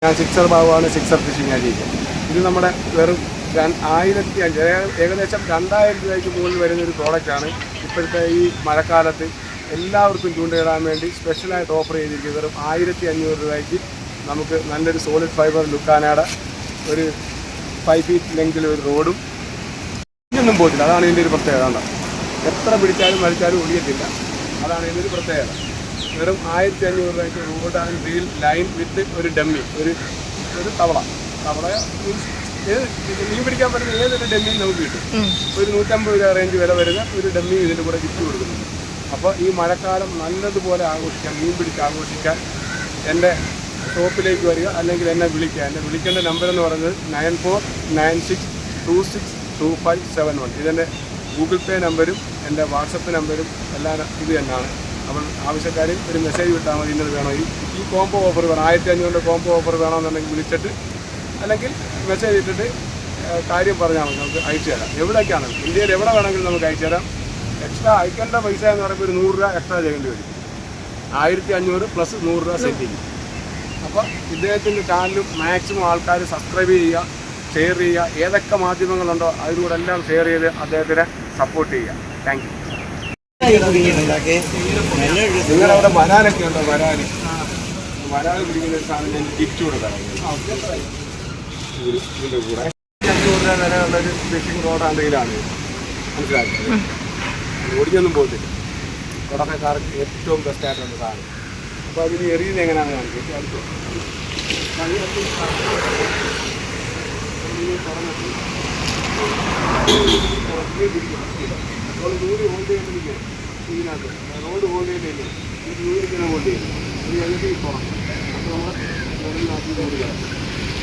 ഞാൻ sixer ബാബുവാണ്, sixer phishing അരീക്ക. ഇത് നമ്മുടെ വെറും 1500 ഏകദേശം 2000 രൂപയ്ക്ക് മുകളിൽ വരുന്നൊരു പ്രോഡക്റ്റാണ്. ഇപ്പോഴത്തെ ഈ മഴക്കാലത്ത് എല്ലാവർക്കും ചൂണ്ടയിടാൻ വേണ്ടി സ്പെഷ്യലായിട്ട് ഓഫർ ചെയ്തിരിക്കുന്നത് വെറും 1500 രൂപയ്ക്ക് നമുക്ക് നല്ലൊരു സോളിഡ് ഫൈബർ ലുക്കാനയുടെ ഒരു 5 ഫീറ്റ് ലെങ്തിൽ ഒരു റോഡും ഇനിയൊന്നും പോയിട്ടില്ല. അതാണ് ഇതിൻ്റെ ഒരു പ്രത്യേകത. ഉണ്ടാവും എത്ര പിടിച്ചാലും വലിച്ചാലും ഒടിയത്തില്ല. അതാണ് ഇതിൻ്റെ ഒരു പ്രത്യേകത. വെറും 1500 രൂപയ്ക്ക് road and reel line with ഒരു ഡമ്മി, ഒരു തവള മീൻ പിടിക്കാൻ പറ്റുന്ന ഏതൊരു ഡമ്മിയും നമുക്ക് കിട്ടും. ഒരു 150 രൂപ റേഞ്ച് വില വരുന്ന ഒരു ഡമ്മി ഇതിൻ്റെ കൂടെ ഗിഫ്റ്റ് കൊടുക്കുന്നുണ്ട്. അപ്പോൾ ഈ മഴക്കാലം നല്ലതുപോലെ ആഘോഷിക്കാൻ, മീൻ പിടിച്ച് ആഘോഷിക്കാൻ എൻ്റെ ഷോപ്പിലേക്ക് വരിക, അല്ലെങ്കിൽ എന്നെ വിളിക്കുക. എന്നെ വിളിക്കേണ്ട നമ്പർ എന്ന് പറയുന്നത് 9496262571. ഇതെൻ്റെ ഗൂഗിൾ പേ നമ്പരും എൻ്റെ വാട്സപ്പ് നമ്പരും എല്ലാം ഇത് തന്നെയാണ്. അപ്പോൾ ആവശ്യക്കാരും ഒരു മെസ്സേജ് വിട്ടാൽ മതി, ഇന്നത് വേണോ, ഈ കോംബോ ഓഫർ വേണം, 1500 കോംബോ ഓഫർ വേണമെന്നുണ്ടെങ്കിൽ വിളിച്ചിട്ട് അല്ലെങ്കിൽ മെസ്സേജ് ഇട്ടിട്ട് കാര്യം പറഞ്ഞാൽ മതി. നമുക്ക് അയച്ചു തരാം. എവിടേക്കാണ് ഇന്ത്യയിൽ എവിടെ വേണമെങ്കിലും നമുക്ക് അയച്ചു തരാം. എക്സ്ട്രാ അയക്കേണ്ട പൈസ എന്ന് പറയുമ്പോൾ ഒരു 100 രൂപ എക്സ്ട്രാ ചെയ്യേണ്ടി വരും. 1500 പ്ലസ് 100 രൂപ സെറ്റിങ്. അപ്പോൾ ഇദ്ദേഹത്തിൻ്റെ ചാനലും മാക്സിമം ആൾക്കാർ സബ്സ്ക്രൈബ് ചെയ്യുക, ഷെയർ ചെയ്യുക. ഏതൊക്കെ മാധ്യമങ്ങളുണ്ടോ അതിലൂടെ എല്ലാം ഷെയർ ചെയ്ത് അദ്ദേഹത്തിനെ സപ്പോർട്ട് ചെയ്യുക. Thank you. നിങ്ങളവിടെ വരാനൊക്കെ ഉണ്ടോ? വരാൻ പിടിക്കുന്ന ഒരു സാധനം ഞാൻ ഗിഫ്റ്റ് കൊടുക്കാം. ഇതിൻ്റെ കൂടെ 500 രൂപ വിലയുള്ളൊരു ഫിഷിംഗ് റോഡ് ആണെങ്കിലാണ് മനസ്സിലാക്കുന്നത്. ഓടിയൊന്നും പോകത്തില്ല. തുടക്കക്കാർക്ക് ഏറ്റവും ബെസ്റ്റായിട്ടുള്ള സാധനം. അപ്പോൾ അതിന് എറിയുന്നത് എങ്ങനെയാണെന്ന് കാണിക്കും. അടുത്ത് ദൂരെ ഹോൾഡ് ചെയ്തിരിക്കുക. ഇതിനകത്ത് റോഡ് ഹോൾഡ് ചെയ്തില്ലേ, ഈ ദൂരത്തിനെ ഹോൾഡ് ചെയ്യും. ഇത് കഴിഞ്ഞിട്ട് തുറക്കും. അപ്പോൾ നമ്മൾ റോഡിനകത്ത് കൊടുക്കുക.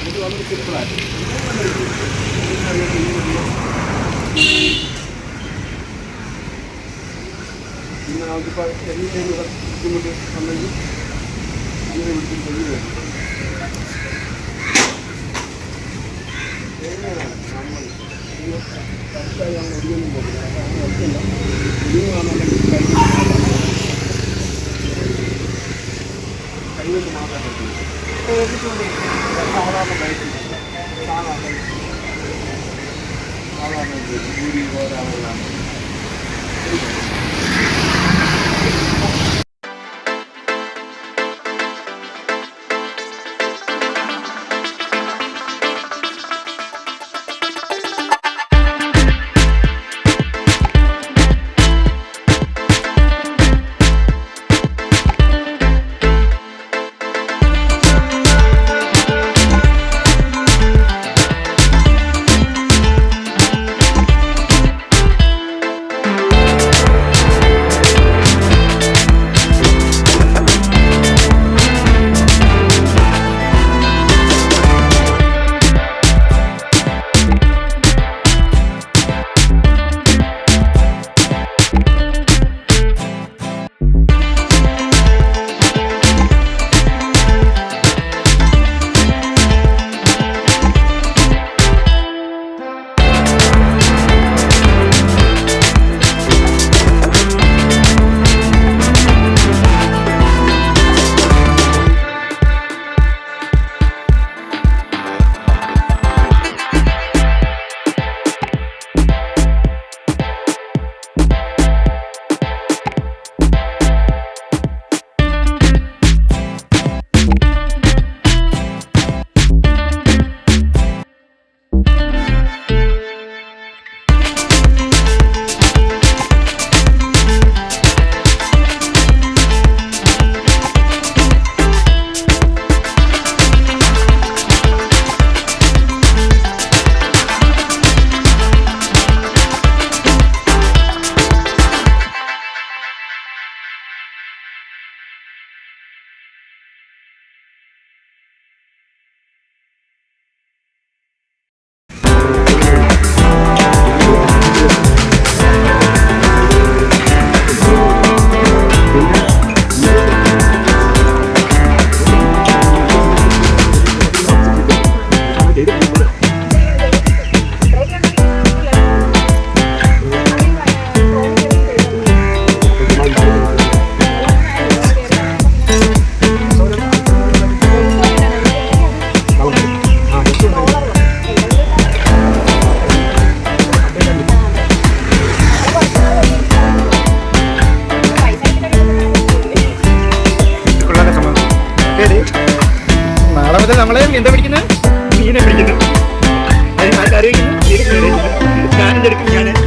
ഇത് വളരെ സിമ്പിളായിട്ട് പിന്നെ നമുക്കിപ്പോൾ എല്ലാം ബുദ്ധിമുട്ട് ഉണ്ടെങ്കിൽ അങ്ങനെ പിടിച്ചിട്ട് തെളിവ് വരും. നമ്മൾ കറക്റ്റായി നമ്മൾ ഒടിയൊന്നും പോകില്ല. അപ്പോൾ ഒറ്റല്ല ഒടിയുവാണെന്നുണ്ടെങ്കിൽ കൈകൊണ്ട് മാത്രമേ പറ്റുള്ളൂ. സാധാരണ ബൈക്കില്ല, സാധാരണ ഭൂരി പോരാവുന്നതാണ്. നാളെ മുതൽ നമ്മളെ എന്താ പിടിക്കുന്നത്? മീനെ പിടിക്കുന്നു. കറി വയ്ക്കുന്നു, ഞാനും എടുക്കും.